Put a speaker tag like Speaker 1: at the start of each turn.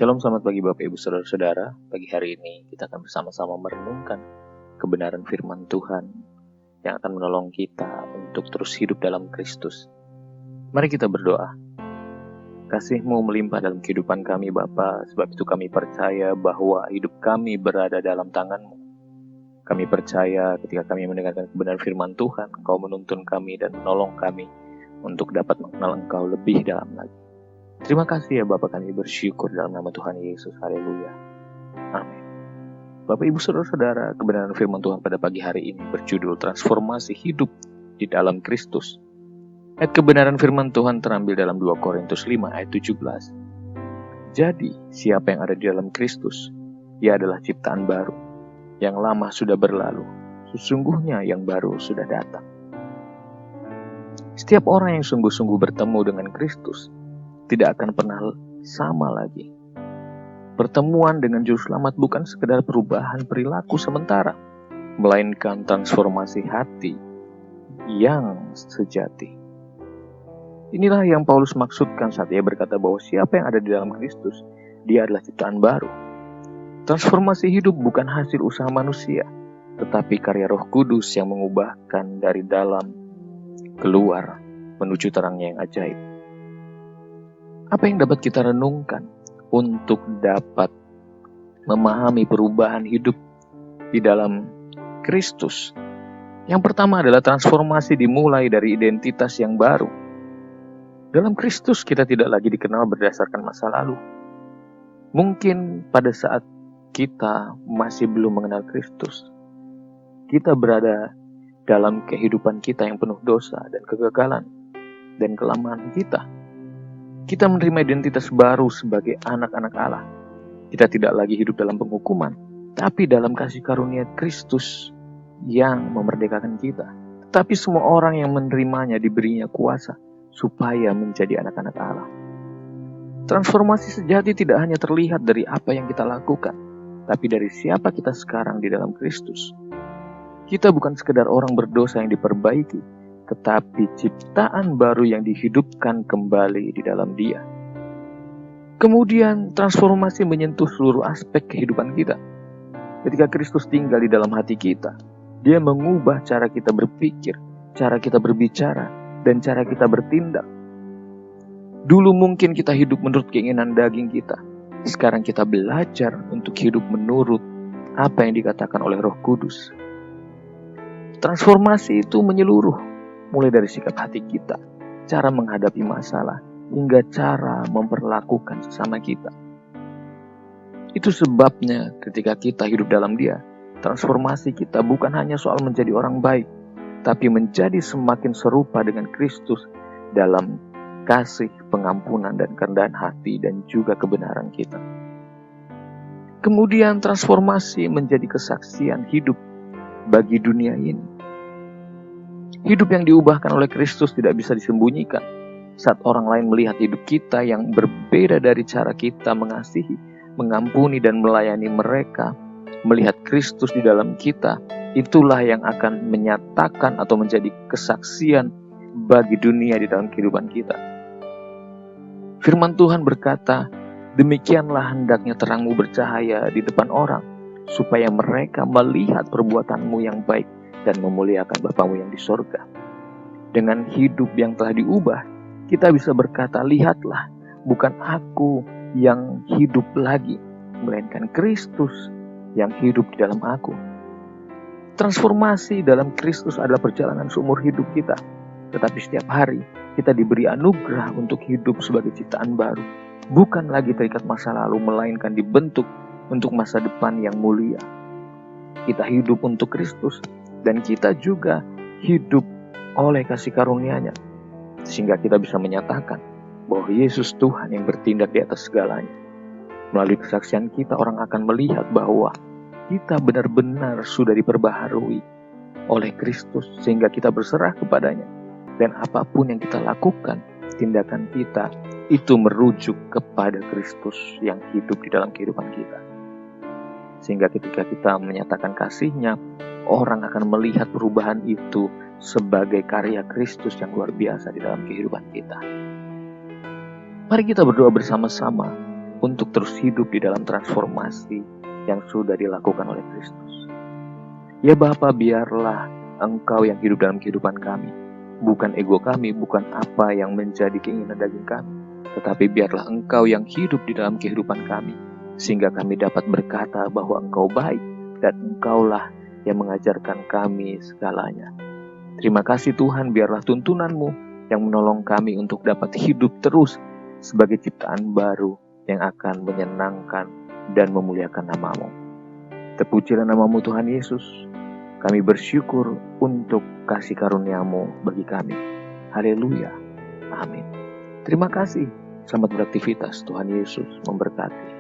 Speaker 1: Shalom, selamat pagi Bapak Ibu Saudara-saudara. Pagi hari ini kita akan bersama-sama merenungkan kebenaran firman Tuhan yang akan menolong kita untuk terus hidup dalam Kristus. Mari kita berdoa. Kasih-Mu melimpah dalam kehidupan kami Bapa, sebab itu kami percaya bahwa hidup kami berada dalam tangan-Mu. Kami percaya ketika kami mendengarkan kebenaran firman Tuhan, Engkau menuntun kami dan menolong kami untuk dapat mengenal Engkau lebih dalam lagi. Terima kasih ya Bapak, kami bersyukur dalam nama Tuhan Yesus. Haleluya. Amin. Bapak Ibu Saudara-saudara, kebenaran firman Tuhan pada pagi hari ini berjudul Transformasi Hidup di dalam Kristus. Ayat kebenaran firman Tuhan terambil dalam 2 Korintus 5 ayat 17. Jadi, siapa yang ada di dalam Kristus, ia adalah ciptaan baru. Yang lama sudah berlalu, sesungguhnya yang baru sudah datang. Setiap orang yang sungguh-sungguh bertemu dengan Kristus tidak akan pernah sama lagi. Pertemuan dengan Juru Selamat bukan sekedar perubahan perilaku sementara, melainkan transformasi hati yang sejati. Inilah yang Paulus maksudkan saat ia berkata bahwa siapa yang ada di dalam Kristus, dia adalah ciptaan baru. Transformasi hidup bukan hasil usaha manusia, tetapi karya Roh Kudus yang mengubahkan dari dalam keluar menuju terangnya yang ajaib. Apa yang dapat kita renungkan untuk dapat memahami perubahan hidup di dalam Kristus? Yang pertama adalah transformasi dimulai dari identitas yang baru. Dalam Kristus kita tidak lagi dikenal berdasarkan masa lalu. Mungkin pada saat kita masih belum mengenal Kristus, kita berada dalam kehidupan kita yang penuh dosa dan kegagalan dan kelemahan kita. Kita menerima identitas baru sebagai anak-anak Allah. Kita tidak lagi hidup dalam penghukuman, tapi dalam kasih karunia Kristus yang memerdekakan kita. Tetapi semua orang yang menerimanya diberinya kuasa supaya menjadi anak-anak Allah. Transformasi sejati tidak hanya terlihat dari apa yang kita lakukan, tapi dari siapa kita sekarang di dalam Kristus. Kita bukan sekedar orang berdosa yang diperbaiki, tetapi ciptaan baru yang dihidupkan kembali di dalam Dia. Kemudian transformasi menyentuh seluruh aspek kehidupan kita. Ketika Kristus tinggal di dalam hati kita, Dia mengubah cara kita berpikir, cara kita berbicara, dan cara kita bertindak. Dulu mungkin kita hidup menurut keinginan daging kita. Sekarang kita belajar untuk hidup menurut apa yang dikatakan oleh Roh Kudus. Transformasi itu menyeluruh, mulai dari sikap hati kita, cara menghadapi masalah, hingga cara memperlakukan sesama kita. Itu sebabnya ketika kita hidup dalam Dia, transformasi kita bukan hanya soal menjadi orang baik, tapi menjadi semakin serupa dengan Kristus dalam kasih, pengampunan, dan kerendahan hati, dan juga kebenaran kita. Kemudian transformasi menjadi kesaksian hidup bagi dunia ini. Hidup yang diubahkan oleh Kristus tidak bisa disembunyikan. Saat orang lain melihat hidup kita yang berbeda dari cara kita mengasihi, mengampuni, dan melayani mereka, melihat Kristus di dalam kita, itulah yang akan menyatakan atau menjadi kesaksian bagi dunia di dalam kehidupan kita. Firman Tuhan berkata, demikianlah hendaknya terangmu bercahaya di depan orang, supaya mereka melihat perbuatanmu yang baik dan memuliakan Bapamu yang di sorga. Dengan hidup yang telah diubah, kita bisa berkata, lihatlah, bukan aku yang hidup lagi, melainkan Kristus yang hidup di dalam aku. Transformasi dalam Kristus adalah perjalanan seumur hidup kita. Tetapi setiap hari kita diberi anugerah untuk hidup sebagai ciptaan baru. Bukan lagi terikat masa lalu, melainkan dibentuk untuk masa depan yang mulia. Kita hidup untuk Kristus, dan kita juga hidup oleh kasih karunia-Nya, sehingga kita bisa menyatakan bahwa Yesus Tuhan yang bertindak di atas segalanya. Melalui kesaksian kita, orang akan melihat bahwa kita benar-benar sudah diperbaharui oleh Kristus, sehingga kita berserah kepadanya. Dan apapun yang kita lakukan, tindakan kita itu merujuk kepada Kristus yang hidup di dalam kehidupan kita. Sehingga ketika kita menyatakan kasih-Nya, orang akan melihat perubahan itu sebagai karya Kristus yang luar biasa di dalam kehidupan kita. Mari kita berdoa bersama-sama untuk terus hidup di dalam transformasi yang sudah dilakukan oleh Kristus. Ya Bapa, biarlah Engkau yang hidup dalam kehidupan kami. Bukan ego kami, bukan apa yang menjadi keinginan daging kami, tetapi biarlah Engkau yang hidup di dalam kehidupan kami, sehingga kami dapat berkata bahwa Engkau baik dan Engkaulah yang mengajarkan kami segalanya. Terima kasih Tuhan, biarlah tuntunan-Mu yang menolong kami untuk dapat hidup terus sebagai ciptaan baru yang akan menyenangkan dan memuliakan nama-Mu. Terpujilah nama-Mu Tuhan Yesus. Kami bersyukur untuk kasih karunia-Mu bagi kami. Haleluya. Amin. Terima kasih. Selamat beraktivitas. Tuhan Yesus memberkati.